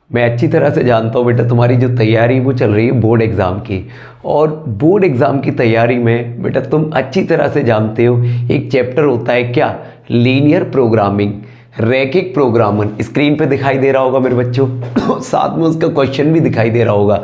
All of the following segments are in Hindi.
मैं अच्छी तरह से जानता हूँ बेटा तुम्हारी जो तैयारी वो चल रही है बोर्ड एग्ज़ाम की। और बोर्ड एग्ज़ाम की तैयारी में बेटा तुम अच्छी तरह से जानते हो एक चैप्टर होता है क्या, लीनियर प्रोग्रामिंग, रैखिक प्रोग्रामन। स्क्रीन पे दिखाई दे रहा होगा मेरे बच्चों साथ में उसका क्वेश्चन भी दिखाई दे रहा होगा।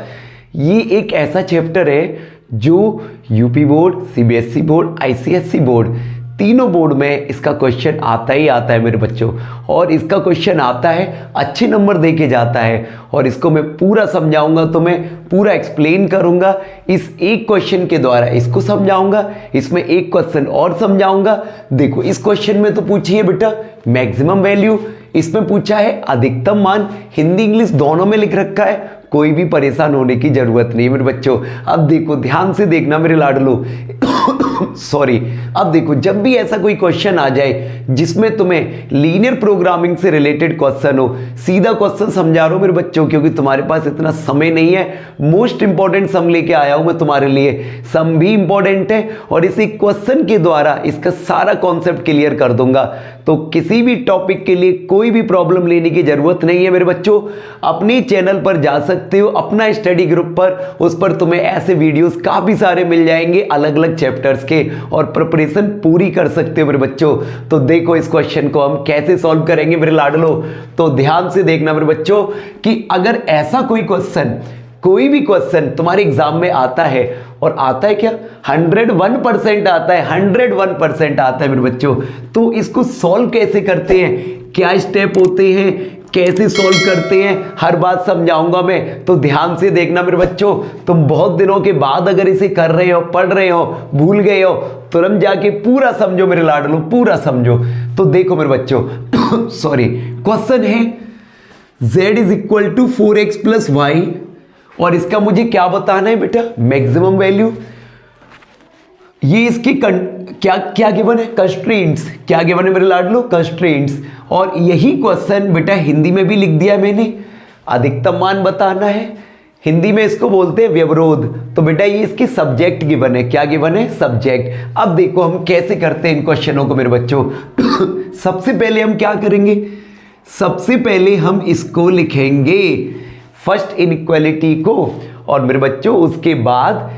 ये एक ऐसा चैप्टर है जो UP board, CBSE board, ICSE board, तीनों बोर्ड में इसका क्वेश्चन आता ही आता है मेरे बच्चों। और इसका क्वेश्चन आता है, अच्छे नंबर दे के जाता है। और इसको मैं पूरा समझाऊंगा, तो मैं पूरा एक्सप्लेन करूंगा इस एक क्वेश्चन के द्वारा। इसको समझाऊंगा, इसमें एक क्वेश्चन और समझाऊंगा। देखो इस क्वेश्चन में तो पूछी है बेटा मैक्सिमम वैल्यू, इसमें पूछा है अधिकतम मान, हिंदी इंग्लिश दोनों में लिख रखा है। कोई भी परेशान होने की जरूरत नहीं है मेरे बच्चों। अब देखो ध्यान से देखना मेरे लाडलो सॉरी। अब देखो जब भी ऐसा कोई क्वेश्चन आ जाए जिसमें तुम्हें लीनियर प्रोग्रामिंग से रिलेटेड क्वेश्चन हो, सीधा क्वेश्चन समझा रहा हूं मेरे बच्चों क्योंकि तुम्हारे पास इतना समय नहीं है। मोस्ट इंपॉर्टेंट सम लेके आया हूं मैं तुम्हारे लिए, सम भी इंपॉर्टेंट है और इसी क्वेश्चन के द्वारा इसका सारा कॉन्सेप्ट क्लियर कर दूंगा। तो किसी भी टॉपिक के लिए कोई भी प्रॉब्लम लेने की जरूरत नहीं है मेरे बच्चों। अपने चैनल पर जा सकते हो, अपना स्टडी ग्रुप पर, उस पर तुम्हें ऐसे वीडियोस काफी सारे मिल जाएंगे अलग अलग चैप्टर्स के, और प्रिपरेशन पूरी कर सकते हो मेरे बच्चों। तो देखो इस क्वेश्चन को हम कैसे सॉल्व करेंगे मेरे लाडलो। तो ध्यान से देखना मेरे बच्चों कि अगर ऐसा कोई क्वेश्चन, कोई भी क्वेश्चन तुम्हारे एग्जाम में आता है, और आता है क्या 101% आता है, 101% आता है मेरे बच्चों। तो इसको सॉल्व कैसे करते हैं, क्या स्टेप होते हैं, कैसे सॉल्व करते हैं, हर बात समझाऊंगा मैं। तो ध्यान से देखना मेरे बच्चों। तुम बहुत दिनों के बाद अगर इसे कर रहे हो, पढ़ रहे हो, भूल गए हो, तुरंत जाके पूरा समझो मेरे लाडलो, पूरा समझो। तो देखो मेरे बच्चों सॉरी, क्वेश्चन है z is equal to 4x plus y, और इसका मुझे क्या बताना है बेटा, मैक्सिमम वैल्यू। ये इसकी क्या क्या गिवन है, कंस्ट्रेंट्स। क्या गिवन है मेरे लाडलो, कंस्ट्रेंट्स। और यही क्वेश्चन बेटा हिंदी में भी लिख दिया मैंने, अधिकतम मान बताना है। हिंदी में इसको बोलते हैं व्यवरोध। तो बेटा ये इसकी सब्जेक्ट गिवन है, क्या गिवन है, सब्जेक्ट। अब देखो हम कैसे करते हैं इन क्वेश्चनों को मेरे बच्चों सबसे पहले हम क्या करेंगे, सबसे पहले हम इसको लिखेंगे फर्स्ट इनइक्वालिटी को, और मेरे बच्चों उसके बाद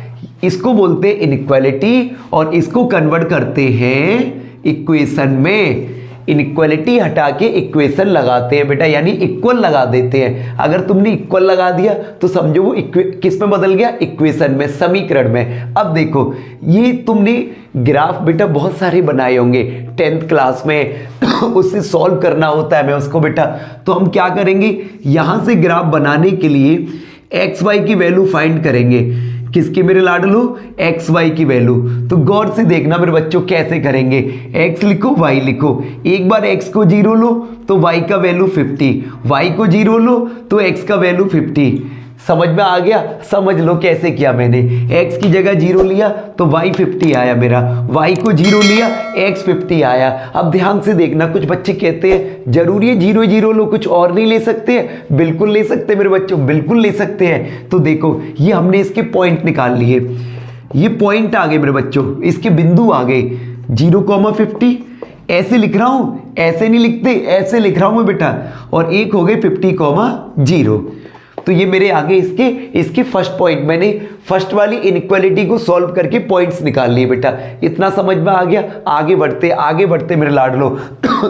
इसको बोलते हैं इनइक्वालिटी, और इसको कन्वर्ट करते हैं इक्वेशन में। इनइक्वालिटी हटा के इक्वेशन लगाते हैं बेटा, यानी इक्वल लगा देते हैं। अगर तुमने इक्वल लगा दिया तो समझो वो किस में बदल गया, इक्वेशन में, समीकरण में। अब देखो ये तुमने ग्राफ बेटा बहुत सारे बनाए होंगे 10th क्लास में उससे सॉल्व करना होता है मैं उसको बेटा। तो हम क्या करेंगे, यहां से ग्राफ बनाने के लिए एक्स वाई की वैल्यू फाइंड करेंगे। किसकी मेरे लाडलो, एक्स वाई की वैल्यू। तो गौर से देखना मेरे बच्चों कैसे करेंगे, एक्स लिखो वाई लिखो, एक बार एक्स को 0 लो तो वाई का वैल्यू 50, वाई को 0 लो तो एक्स का वैल्यू 50। समझ में आ गया, समझ लो कैसे किया मैंने। x की जगह 0 लिया तो y 50 आया मेरा, y को 0 लिया x 50 आया। अब ध्यान से देखना, कुछ बच्चे कहते हैं जरूरी है 0 0 लो, कुछ और नहीं ले सकते हैं। बिल्कुल ले सकते हैं मेरे बच्चों, बिल्कुल ले सकते हैं। तो देखो ये हमने इसके पॉइंट निकाल लिए, ये पॉइंट आ गए मेरे बच्चों, इसके बिंदु आ गए 0,50। ऐसे लिख रहा हूं, ऐसे नहीं लिखते, ऐसे लिख रहा हूं मैं बेटा। और एक हो गए 50,0। तो ये मेरे आगे इसके फर्स्ट पॉइंट, मैंने फर्स्ट वाली इनइक्वालिटी को सॉल्व करके पॉइंट्स निकाल लिए बेटा। इतना समझ में आ गया। आगे बढ़ते मेरे लाडलो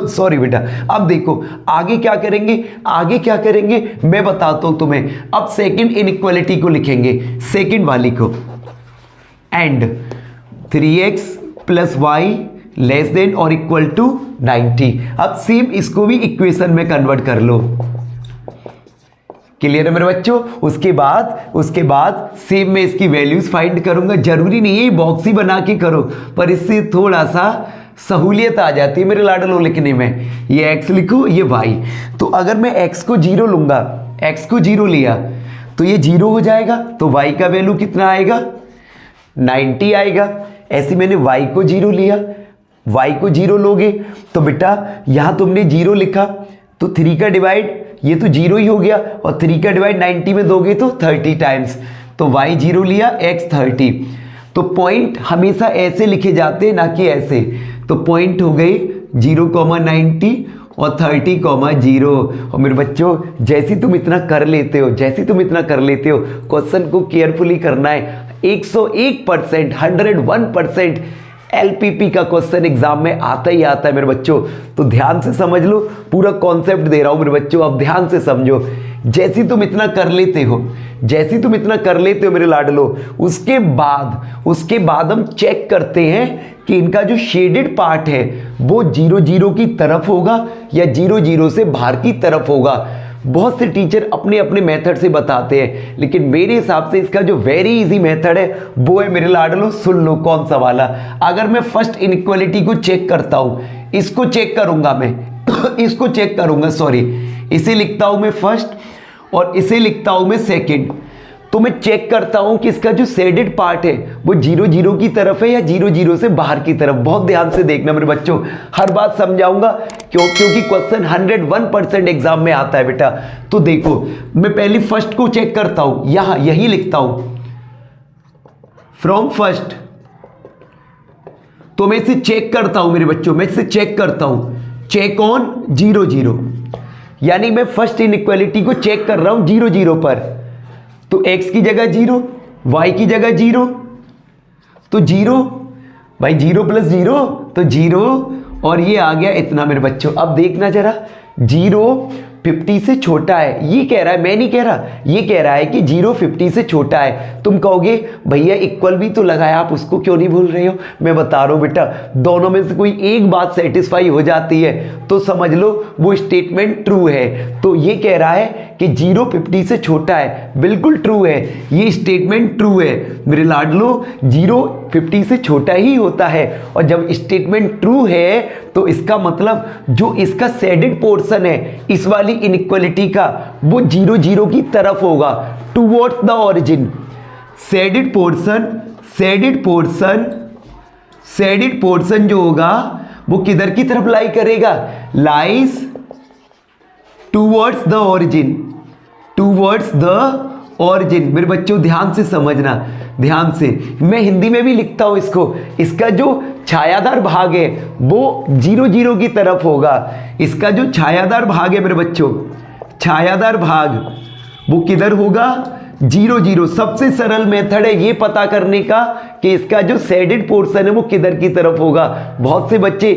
सॉरी बेटा। अब देखो आगे क्या करेंगे, आगे क्या करेंगे मैं बताता हूं तुम्हें। अब सेकंड इनइक्वालिटी को लिखेंगे, सेकंड वाली को, and 3x plus y less than और इक्वल टू 90। अब सेम इसको भी इक्वेशन में कन्वर्ट कर लो। क्लियर है मेरे बच्चों। उसके बाद सेम में इसकी वैल्यूज फाइंड करूंगा। जरूरी नहीं है बॉक्स ही बना के करो, पर इससे थोड़ा सा सहूलियत आ जाती है मेरे लाडलो लिखने में। ये x लिखो, ये y। तो अगर मैं x को 0 लूंगा, x को 0 लिया तो ये 0 हो जाएगा, तो y का वैल्यू कितना आएगा, 90 आएगा। ऐसे मैंने y को 0 लिया, y को 0 लोगे तो बेटा यहां तुमने 0 लिखा तो 3 का डिवाइड, ये तो 0 ही हो गया, और 3 का डिवाइड 90 में दोगे तो 30 टाइम्स। तो y 0 लिया, x 30। तो पॉइंट हमेशा ऐसे लिखे जाते हैं, ना कि ऐसे। तो पॉइंट हो गए 0,90 और 30,0। और मेरे बच्चों जैसे तुम इतना कर लेते हो, क्वेश्चन को केयरफुली करना है। 101%, 101% LPP का क्वेश्चन एग्जाम में आता ही आता है मेरे बच्चों। तो ध्यान से समझ लो, पूरा कॉन्सेप्ट दे रहा हूं मेरे बच्चों, अब ध्यान से समझो। जैसे तुम इतना कर लेते हो मेरे लाडलो, उसके बाद हम चेक करते हैं कि इनका जो शेडेड पार्ट है वो 0 0 की तरफ होगा या 0 0 से बाहर की तरफ होगा। बहुत से टीचर अपने अपने मेथड से बताते हैं, लेकिन मेरे हिसाब से इसका जो वेरी इजी मेथड है वो है मेरे लाडलो, सुन लो कौन सा वाला। अगर मैं फर्स्ट इनइक्वालिटी को चेक करता हूं, इसको चेक करूंगा मैं इसको चेक करूंगा, सॉरी, इसे लिखता हूं मैं फर्स्ट और इसे लिखता हूं मैं सेकंड। तो मैं चेक करता हूं कि इसका जो शेडेड पार्ट है वो 0 0 की तरफ है या 0 0 से बाहर की तरफ। बहुत ध्यान से देखना मेरे बच्चों, हर बात समझाऊंगा क्योंकि क्वेश्चन 101% एग्जाम में आता है बेटा। तो देखो, मैं पहले फर्स्ट को चेक करता हूं, यही लिखता हूं फ्रॉम फर्स्ट। तो मैं इसे चेक करता हूं मेरे बच्चों, चेक ऑन 0 0, यानी मैं फर्स्ट इनइक्वालिटी को चेक कर रहा हूं 0 0 पर। तो x की जगह 0, y की जगह 0, तो 0 भाई, 0 + 0 तो 0, और ये आ गया इतना मेरे बच्चों। अब देखना जरा, 0 50 से छोटा है, ये कह रहा है, मैं नहीं कह रहा, ये कह रहा है कि 0 50 से छोटा है। तुम कहोगे भैया इक्वल भी तो लगाया, आप उसको क्यों नहीं भूल रहे हो? मैं बता रहा हूं बेटा, दोनों में से कोई एक बात सेटिस्फाई हो जाती है तो समझ लो वो स्टेटमेंट ट्रू है। तो ये कह रहा है कि 0 50 से छोटा है, बिल्कुल ट्रू है, ये स्टेटमेंट ट्रू है मेरे लाडलो। 0 50 से छोटा ही होता है, और जब स्टेटमेंट ट्रू है तो इसका मतलब जो इसका शेडेड पोर्शन है इस वाली इनइक्वालिटी का, वो 0 0 की तरफ होगा, towards the origin. Shaded portion जो होगा वो किधर की तरफ लाई करेगा? Lies towards the origin. मेरे बच्चों ध्यान से समझना, ध्यान से, मैं हिंदी में भी लिखता हूं इसको। इसका जो छायादार भाग है वो 0 0 की तरफ होगा। इसका जो छायादार भाग है मेरे बच्चों, छायादार भाग वो किधर होगा? 0 0। सबसे सरल मेथड है ये पता करने का कि इसका जो शेडेड पोर्शन है वो किधर की तरफ होगा। बहुत से बच्चे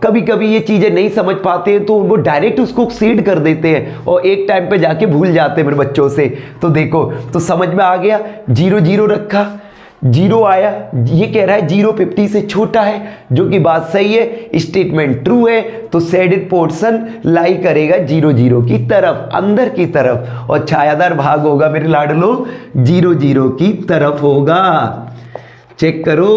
कभी कभी ये चीजें नहीं समझ पाते हैं तो वो डायरेक्ट उसको सीड कर देते हैं और एक टाइम पे जाके भूल जाते हैं मेरे बच्चों से। तो देखो, तो समझ में आ गया, 0 0 रखा, 0 आया, ये कह रहा है 0 50 से छोटा है, जो कि बात सही है, स्टेटमेंट ट्रू है। तो शेडेड पोर्शन लाई करेगा 0 0 की तरफ, अंदर की तरफ, और छायादार भाग होगा मेरे लाडलो 0 0 की तरफ होगा। चेक करो,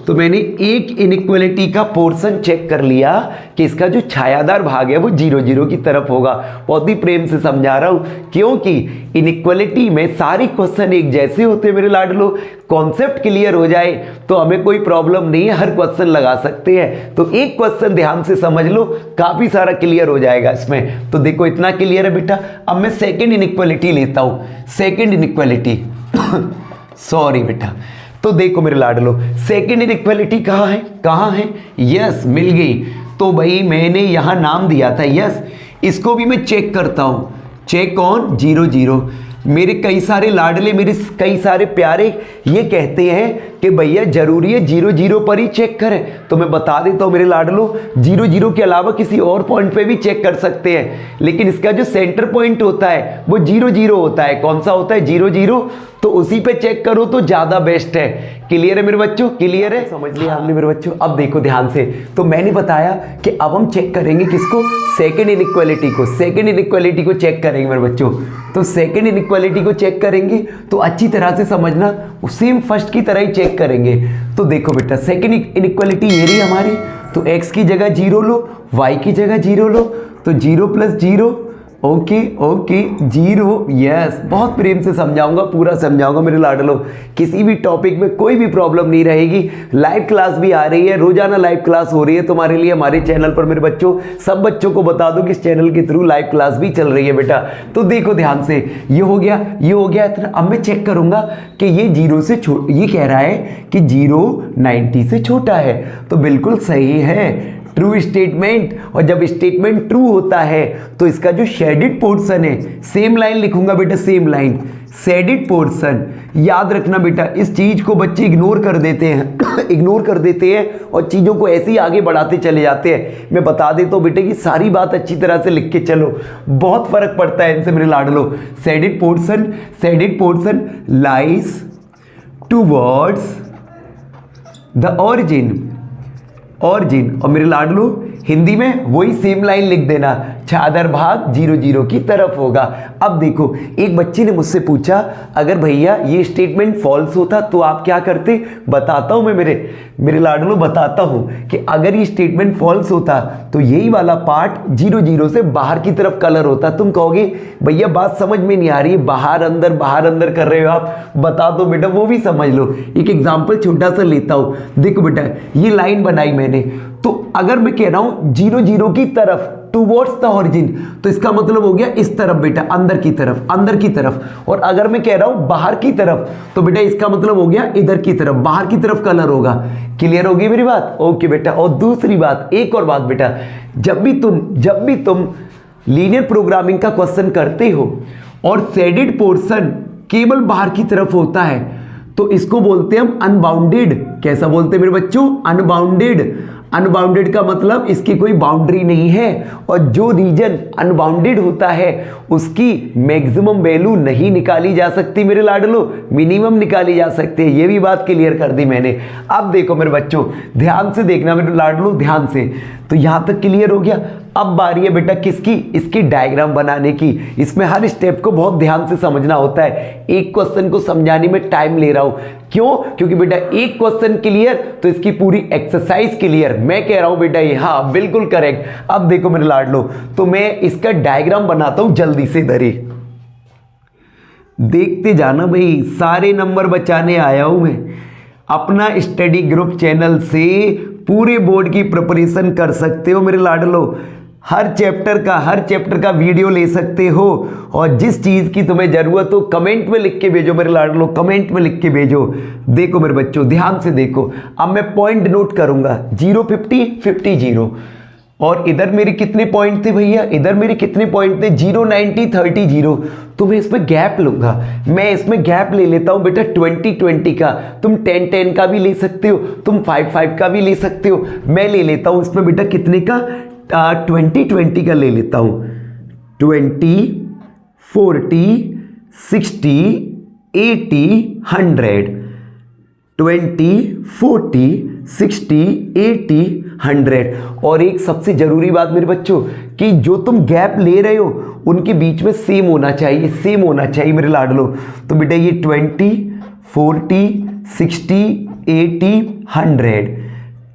तो मैंने एक इनइक्वालिटी का पोर्शन चेक कर लिया कि इसका जो छायादार भाग है वो 0 0 की तरफ होगा। बहुत ही प्रेम से समझा रहा हूं, क्योंकि इनइक्वालिटी में सारे क्वेश्चन एक जैसे होते हैं मेरे लाडलो। कॉन्सेप्ट क्लियर हो जाए तो हमें कोई प्रॉब्लम नहीं है, हर क्वेश्चन लगा सकते हैं। तो एक क्वेश्चन ध्यान से समझ लो, काफी सारा क्लियर हो जाएगा इसमें। तो देखो, इतना क्लियर है बेटा। अब मैं सेकेंड इनइक्वालिटी लेता हूं, सेकेंड इनइक्वालिटी सॉरी बेटा। तो देखो मेरे लाडलो, सेकेंड इनइक्वालिटी कहाँ है? यस, मिल गई। तो भाई मैंने यहां नाम दिया था यस, इसको भी मैं चेक करता हूं, चेक ऑन 0 0। मेरे कई सारे लाडले, मेरे कई सारे प्यारे ये कहते हैं कि भैया जरूरी है 0 0 पर ही चेक करें। तो मैं बता देता हूं मेरे लाडलो, 0 0 के अलावा किसी और पॉइंट पे भी चेक कर सकते हैं, लेकिन इसका जो सेंटर पॉइंट होता है वो 0 0 होता है। कौन सा होता है? 0 0। तो उसी पे चेक करो तो ज्यादा बेस्ट है। क्लियर है मेरे बच्चों? क्लियर है? समझ लिया आपने मेरे बच्चों? अब देखो ध्यान से, तो मैंने बताया कि अब हम चेक करेंगे किसको? सेकेंड इनइक्वालिटी को। सेकेंड इनइक्वालिटी को चेक करेंगे मेरे बच्चों। तो सेकेंड इनइक्वालिटी को चेक करेंगे तो अच्छी तरह से समझना, सेम फर्स्ट की तरह ही चेक करेंगे। तो देखो बेटा, सेकेंड इनइक्वालिटी ये रही हमारी। तो x की जगह 0 लो, y की जगह 0 लो, तो 0 + 0, ओके 0। यस, बहुत प्रेम से समझाऊंगा, पूरा समझाऊंगा मेरे लाडलो। किसी भी टॉपिक में कोई भी प्रॉब्लम नहीं रहेगी। लाइव क्लास भी आ रही है, रोजाना लाइव क्लास हो रही है तुम्हारे लिए हमारे चैनल पर मेरे बच्चों। सब बच्चों को बता दो कि इस चैनल के थ्रू लाइव क्लास भी चल रही है बेटा। तो देखो ध्यान से, ये हो गया इतना। अब मैं चेक करूंगा कि ये 0 से ये कह रहा है कि 0 90 से छोटा है, तो बिल्कुल सही है, ट्रू स्टेटमेंट, और जब स्टेटमेंट ट्रू होता है तो इसका जो शेडेड पोर्शन है, सेम लाइन लिखूंगा बेटा, सेम लाइन, शेडेड पोर्शन। याद रखना बेटा, इस चीज को बच्चे इग्नोर कर देते हैं इग्नोर कर देते हैं और चीजों को ऐसे ही आगे बढ़ाते चले जाते हैं। मैं बता देता हूं बेटे कि सारी बात अच्छी तरह से लिख के चलो, बहुत फर्क पड़ता है इनसे मेरे लाडलो। Shaded portion lies towards the origin, और मेरे लाडलो हिंदी में वही सेम लाइन लिख देना, चादर भाग 0 की तरफ होगा। अब देखो, एक बच्चे ने मुझसे पूछा, अगर भैया ये स्टेटमेंट फॉल्स होता तो आप क्या करते? बताता हूं मैं मेरे लाडलो, बताता हूं कि अगर ये स्टेटमेंट फॉल्स होता तो यही वाला पार्ट 0 से बाहर की तरफ कलर होता। तुम कहोगे भैया बात समझ में नहीं आ रही है, बाहर अंदर कर रहे हो आप, बता दो बेटा, वो भी समझ लो। एक एग्जाम्पल छोटा सा लेता हूं, देखो बेटा, ये लाइन बनाई मैंने, तो अगर मैं कह रहा हूं 0 की तरफ, टूवर्ड्स द ऑरिजिन, तो इसका मतलब हो गया इस तरफ बेटा, अंदर की तरफ। और अगर मैं कह रहा हूं बाहर की तरफ, तो बेटा इसका मतलब हो गया इधर की तरफ, बाहर की तरफ कलर होगा। क्लियर होगी मेरी बात? ओके बेटा। और दूसरी बात, एक और बात बेटा, जब भी तुम लीनियर प्रोग्रामिंग का क्वेश्चन करते हो और शेडेड पोर्शन केवल बाहर की तरफ होता है, तो इसको बोलते हैं हम अनबाउंडेड। कैसा बोलते हैं मेरे बच्चों? अनबाउंडेड का मतलब इसकी कोई बाउंड्री नहीं है, और जो रीजन अनबाउंडेड होता है उसकी मैक्सिमम वैल्यू नहीं निकाली जा सकती मेरे लाडलो, मिनिमम निकाली जा सकती है। ये भी बात क्लियर कर दी मैंने। अब देखो मेरे बच्चों, ध्यान से देखना मेरे लाडलो, ध्यान से। तो यहां तक क्लियर हो गया। अब बारी है बेटा किसकी? इसकी डायग्राम बनाने की। इसमें हर स्टेप को बहुत ध्यान से समझना होता है। एक क्वेश्चन को समझाने में टाइम ले रहा हूं, क्यों? क्योंकि बेटा एक क्वेश्चन क्लियर तो इसकी पूरी एक्सरसाइज क्लियर। मैं कह रहा हूं बेटा ये, हाँ बिल्कुल करेक्ट। अब देखो मेरे लाडलो, तो मैं इसका डायग्राम बनाता हूं जल्दी से। इधर ही देखते जाना भाई, सारे नंबर बचाने आया हूं मैं। अपना स्टडी ग्रुप चैनल से पूरे बोर्ड की प्रिपरेशन कर सकते हो मेरे लाडलो। हर चैप्टर का वीडियो ले सकते हो, और जिस चीज़ की तुम्हें ज़रूरत हो कमेंट में लिख के भेजो मेरे लाडलो, कमेंट में लिख के भेजो। देखो मेरे बच्चों, ध्यान से देखो। अब मैं पॉइंट नोट करूंगा, 0 50 50 0। और इधर मेरे कितने पॉइंट थे भैया? इधर मेरे कितने पॉइंट थे? 0 90 30 0। तो मैं इसमें गैप लूंगा, मैं इसमें गैप ले लेता हूं बेटा 20 20 का। तुम 10 10 का भी ले सकते हो, तुम 5 5 का भी ले सकते हो। मैं ले लेता हूं इसमें बेटा कितने का? 20 20 का ले लेता हूं। 20 40 60 80 100। 20 40 60 80 100। और एक सबसे जरूरी बात मेरे बच्चों, कि जो तुम गैप ले रहे हो उनके बीच में सेम होना चाहिए मेरे लाडलो। तो बेटा ये 20 40 60 80 100।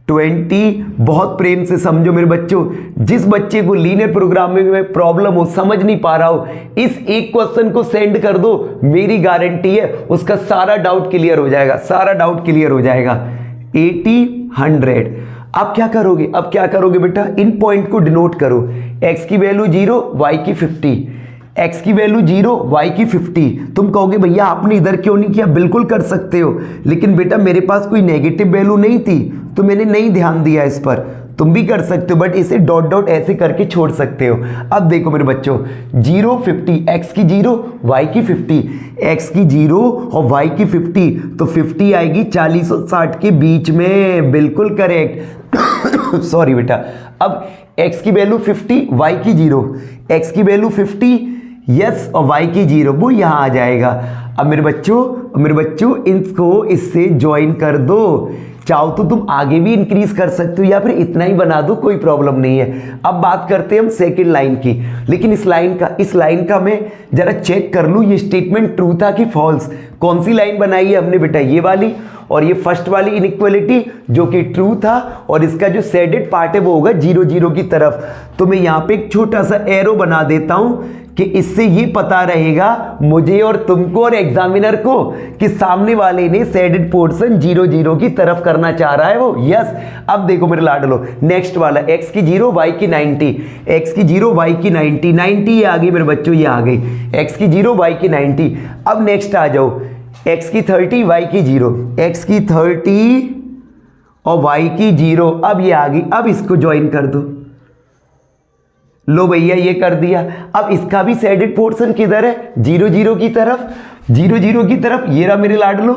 20 बहुत प्रेम से समझो मेरे बच्चों। जिस बच्चे को लीनियर प्रोग्रामिंग में प्रॉब्लम हो, समझ नहीं पा रहा हो, इस एक क्वेश्चन को सेंड कर दो, मेरी गारंटी है उसका सारा डाउट क्लियर हो जाएगा। 80 100। अब क्या करोगे बेटा? इन पॉइंट को डिनोट करो। x की वैल्यू 0, y की 50। x की वैल्यू 0, y की 50। तुम कहोगे भैया आपने इधर क्यों नहीं किया? बिल्कुल कर सकते हो, लेकिन बेटा मेरे पास कोई नेगेटिव वैल्यू नहीं थी तो मैंने नहीं ध्यान दिया इस पर। तुम भी कर सकते हो, बट इसे डॉट डॉट ऐसे करके छोड़ सकते हो। अब देखो मेरे बच्चों, 0 50, x की 0 y की 50, x की 0 और y की 50, तो 50 आएगी 40 और 60 के बीच में। बिल्कुल करेक्ट सॉरी बेटा। अब x की वैल्यू 50, y की 0, x की वैल्यू 50 यस और y की 0, वो यहां आ जाएगा। अब मेरे बच्चों इसको इससे ज्वाइन कर दो। चाहो तो तुम आगे भी इंक्रीज कर सकते हो या फिर इतना ही बना दो, कोई प्रॉब्लम नहीं है। अब बात करते हैं हम सेकंड लाइन की, लेकिन इस लाइन का मैं जरा चेक कर लूं ये स्टेटमेंट ट्रू था कि फॉल्स। कौन सी लाइन बनाई है हमने बेटा? ये वाली, और ये फर्स्ट वाली इनइक्वालिटी जो कि ट्रू था, और इसका जो शेडेड पार्ट है वो होगा 0 0 की तरफ। तो मैं यहाँ पे एक छोटा सा एरो बना देता हूं कि इससे ये पता रहेगा मुझे और तुमको और एग्जामिनर को कि सामने वाले ने शेडेड पोर्शन 0 0 की तरफ करना चाह रहा है वो। यस। अब देखो मेरे लाडलो, नेक्स्ट वाला x की 0 y की 90, x की 0 y की 90, 90 ये आ गई मेरे बच्चों, ये आ गई x की 0 y की 90। अब नेक्स्ट आ जाओ, x की 30 y की 0, x की 30 और y की 0, अब ये आ गई। अब इसको ज्वाइन कर दो, लो भैया ये कर दिया। अब इसका भी शेडेड पोर्शन किधर है, 0 0 की तरफ, 0 0 की तरफ, ये रहा मेरे लाडलो।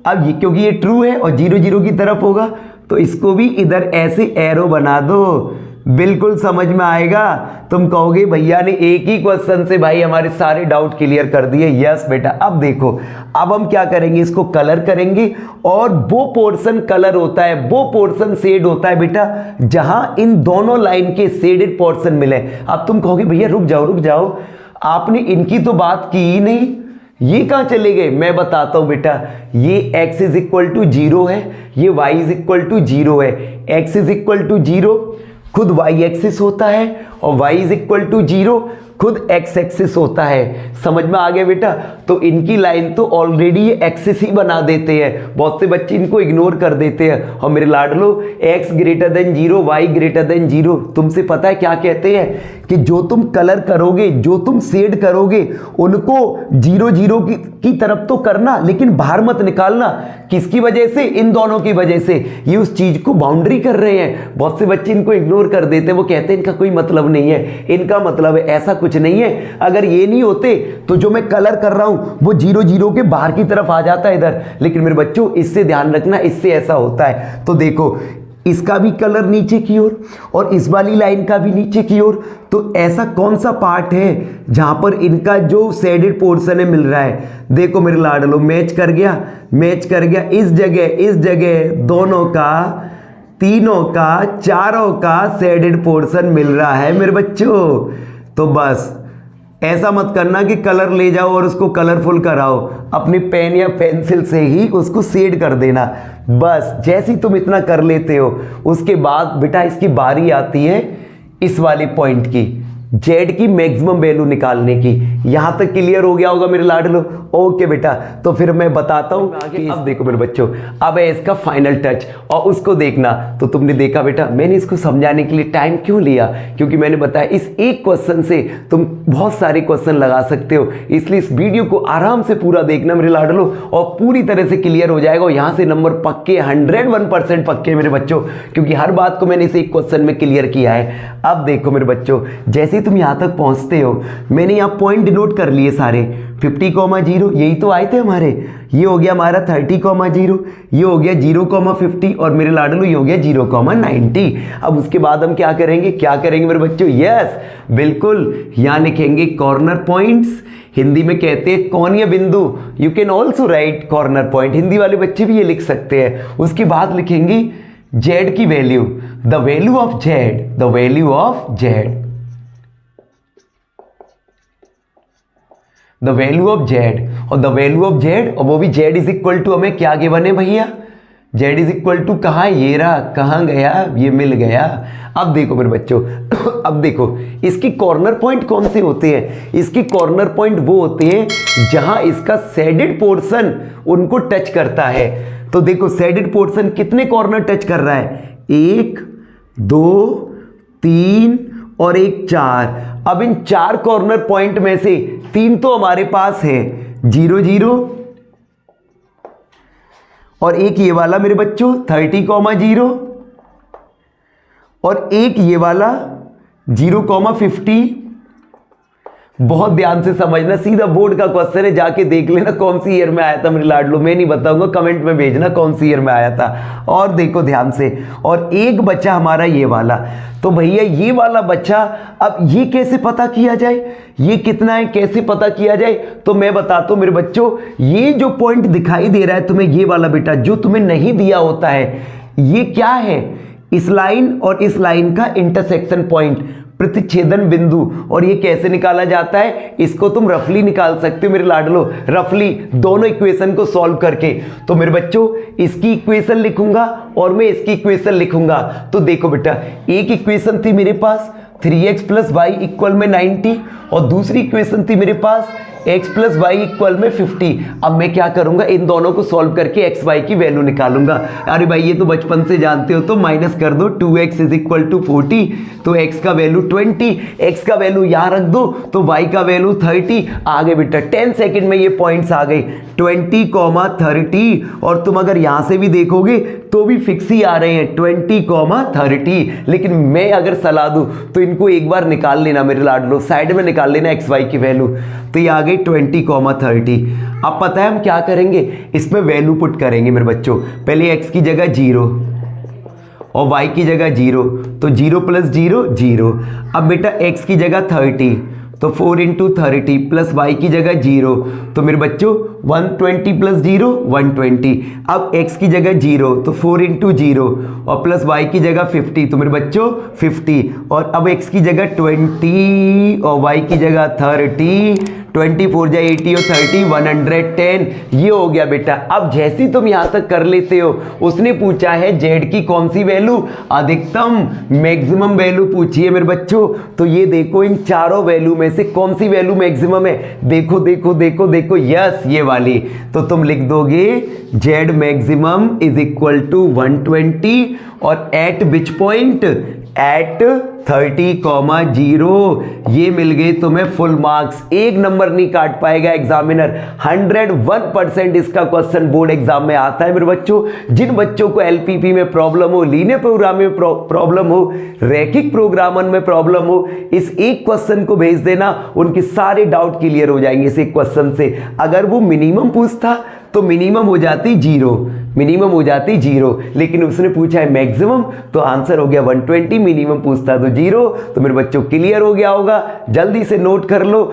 अब ये क्योंकि ये ट्रू है और 0 0 की तरफ होगा तो इसको भी इधर ऐसे एरो बना दो, बिल्कुल समझ में आएगा। तुम कहोगे भैया ने एक ही क्वेश्चन से भाई हमारे सारे डाउट क्लियर कर दिए। यस बेटा। अब देखो, अब हम क्या करेंगे, इसको कलर करेंगे और वो पोर्शन कलर होता है, वो पोर्शन शेड होता है बेटा जहां इन दोनों लाइन के शेडेड पोर्शन मिले। अब तुम कहोगे भैया रुक जाओ, आपने इनकी तो बात की ही नहीं, ये कहां चले गए। मैं बताता हूं बेटा, ये x इज इक्वल टू 0 है, ये y इज इक्वल टू 0 है। x इज इक्वल टू 0 खुद y एक्सिस होता है और y इज इक्वल टू 0 खुद x एक्सिस होता है। समझ में आ गया बेटा। तो इनकी लाइन तो ऑलरेडी ये एक्सिस ही बना देते हैं, बहुत से बच्चे इनको इग्नोर कर देते हैं। और मेरे लाडलो x greater than 0, y greater than 0, तुमसे पता है क्या कहते हैं कि जो तुम कलर करोगे, जो तुम शेड करोगे, उनको 0 0 की तरफ तो करना, लेकिन बाहर मत निकालना। किसकी वजह से, इन दोनों की वजह से। ये उस चीज को बाउंड्री कर रहे हैं। बहुत से बच्चे इनको इग्नोर कर देते हैं, वो कहते हैं इनका कोई मतलब नहीं है, इनका मतलब है। ऐसा कुछ नहीं है। अगर ये नहीं होते तो जो मैं कलर कर रहा हूं वो 0 0 के बाहर की तरफ आ जाता है इधर। लेकिन मेरे बच्चों इससे ध्यान रखना, इससे ऐसा होता है। तो देखो इसका भी कलर नीचे की ओर और इस वाली लाइन का भी नीचे की ओर। तो ऐसा कौन सा पार्ट है जहां पर इनका जो शेडेड पोर्शन है मिल रहा है। देखो मेरे लाडलो मैच कर गया, मैच कर गया। इस जगह दोनों का, तीनों का, चारों का शेडेड पोर्शन मिल रहा है मेरे बच्चों। तो बस ऐसा मत करना कि कलर ले जाओ और उसको कलरफुल कराओ, अपनी पेन या पेंसिल से ही उसको शेड कर देना। बस जैसे ही तुम इतना कर लेते हो उसके बाद बेटा इसकी बारी आती है इस वाले पॉइंट की, जेड की मैक्सिमम वैल्यू निकालने की। यहां तक क्लियर हो गया होगा मेरे लाडलो। ओके बेटा, तो फिर मैं बताता हूं कि अब देखो मेरे बच्चों, अब है इसका फाइनल टच और उसको देखना। तो तुमने देखा बेटा, मैंने इसको समझाने के लिए टाइम क्यों लिया, क्योंकि मैंने बताया इस एक क्वेश्चन से तुम बहुत सारे क्वेश्चन लगा सकते हो। इसलिए इस वीडियो को आराम से पूरा देखना मेरे लाडलो और पूरी तरह से क्लियर हो जाएगा। और यहां से नंबर पक्के 101% पक्के मेरे बच्चों, क्योंकि हर बात को मैंने इस एक क्वेश्चन में क्लियर किया है। अब देखो मेरे बच्चों, जैसे तुम यहां तक पहुंचते हो, मैंने यहां पॉइंट डिनोट कर लिए सारे। 50,0, यही तो आए थे हमारे। ये हो गया हमारा 30,0, ये हो गया 0,50 और मेरे लाडलो ये हो गया 0,90। अब उसके बाद हम क्या करेंगे मेरे बच्चों, यस बिल्कुल, यहां लिखेंगे कॉर्नर पॉइंट्स। हिंदी में कहते हैं कोणीय बिंदु। You can also right corner point, Hindi वाले बच्चे भी ये लिख सकते हैं। उसके बाद लिखेंगे जेड की value, the value of Z, the value of Z, the value of Z. और द वैल्यू ऑफ जेड, और वो भी जेड इज इक्वल टू, हमें क्या गिवन है भैया, जेड इज इक्वल टू कहाँ, ये रहा, कहाँ गया, ये मिल गया। अब देखो मेरे बच्चों अब देखो इसकी कॉर्नर पॉइंट कौन से होते हैं। इसकी कॉर्नर पॉइंट वो होते हैं जहां इसका शेडेड पोर्शन उनको टच करता है। तो देखो शेडेड पोर्शन कितने कॉर्नर टच कर रहा है, 1 2 3 और 1 4। अब इन 4 कॉर्नर पॉइंट में से 3 तो हमारे पास है, 0 0 और एक ये वाला मेरे बच्चों 30,0 और एक ये वाला 0,50। बहुत ध्यान से समझना, सीधा बोर्ड का क्वेश्चन है, जाके देख लेना कौन सी ईयर में आया था मेरे लाडलो। मैं नहीं बताऊंगा, कमेंट में भेजना कौन सी ईयर में आया था। और देखो ध्यान से, और एक बच्चा हमारा ये वाला। तो भैया ये वाला बच्चा, अब ये कैसे पता किया जाए, ये कितना है कैसे पता किया जाए। तो मैं बताता हूं मेरे बच्चों, ये जो पॉइंट दिखाई दे रहा है तुम्हें, ये वाला बेटा जो तुम्हें नहीं दिया होता है, ये क्या है, इस लाइन और इस लाइन का इंटरसेक्शन पॉइंट, प्रतिच्छेदन बिंदु। और ये कैसे निकाला जाता है, इसको तुम रफली निकाल सकते हो मेरे लाडलो, रफली दोनों इक्वेशन को सॉल्व करके। तो मेरे बच्चों इसकी इक्वेशन लिखूंगा और मैं इसकी इक्वेशन लिखूंगा। तो देखो बेटा, एक इक्वेशन थी मेरे पास 3x + y = 90 और दूसरी इक्वेशन थी मेरे पास x प्लस वाई इक्वल में 50। अब मैं क्या करूंगा, इन दोनों को सॉल्व करके x y की वैल्यू निकालूंगा। अरे भाई ये तो बचपन से जानते हो, तो माइनस कर दो, 2x इज इक्वल टू 40, तो x का वैल्यू 20, x का वैल्यू यहां रख दो तो y का वैल्यू 30। आगे बेटा 10 सेकंड में ये पॉइंट्स आ गए 20, 30, और तुम अगर यहां से भी देखोगे तो भी फिक्स ही आ रहे हैं 20, 30। लेकिन मैं अगर सलाह दूं तो इनको एक बार निकाल लेना मेरे लाडलो, साइड में निकाल लेना एक्स वाई की वैल्यू, तो ये आ गई 20, 30। अब पता है हम क्या करेंगे, इसमें वैल्यू पुट करेंगे मेरे बच्चों। पहले x की जगह 0 और y की जगह 0, तो 0 + 0 0। अब बेटा x की जगह 30, तो 4 × 30 प्लस y की जगह 0, तो मेरे बच्चों 120 + 0 120। अब x की जगह 0, तो 4 × 0 और प्लस y की जगह 50, तो मेरे बच्चों 50। और अब x की जगह 20 और y की जगह 30, 24 × 80 और 30, 110। ये हो गया बेटा। अब जैसे तुम यहां तक कर लेते हो, उसने पूछा है z की कौन सी वैल्यू, अधिकतम मैक्सिमम वैल्यू पूछी है मेरे बच्चों। तो ये देखो इन चारों वैल्यू में से कौन सी वैल्यू मैक्सिमम है, देखो देखो देखो देखो, यस ये वाली। तो तुम लिख दोगे z maximum is equal to 120 और एट विच पॉइंट, एट 30,0। ये मिल गए तुम्हें फुल मार्क्स। एक नंबर नहीं काट पाएगा एग्जामिनर। 101% इसका क्वेश्चन बोर्ड एग्जाम में आता है मेरे बच्चों। जिन बच्चों को एलपीपी में प्रॉब्लम हो, लीनियर प्रोग्रामिंग में प्रॉब्लम हो, रैखिक प्रोग्रामन में प्रॉब्लम हो, इस एक क्वेश्चन को भेज देना, उनके सारे डाउट क्लियर हो जाएंगे इस एक क्वेश्चन से। अगर वो मिनिमम पूछता तो मिनिमम हो जाती 0, मिनिमम हो जाती 0, लेकिन उसने पूछा है मैक्सिमम, तो आंसर हो गया 120। मिनिमम पूछता तो 0, तो मेरे बच्चों क्लियर हो गया होगा। जल्दी से नोट कर लो।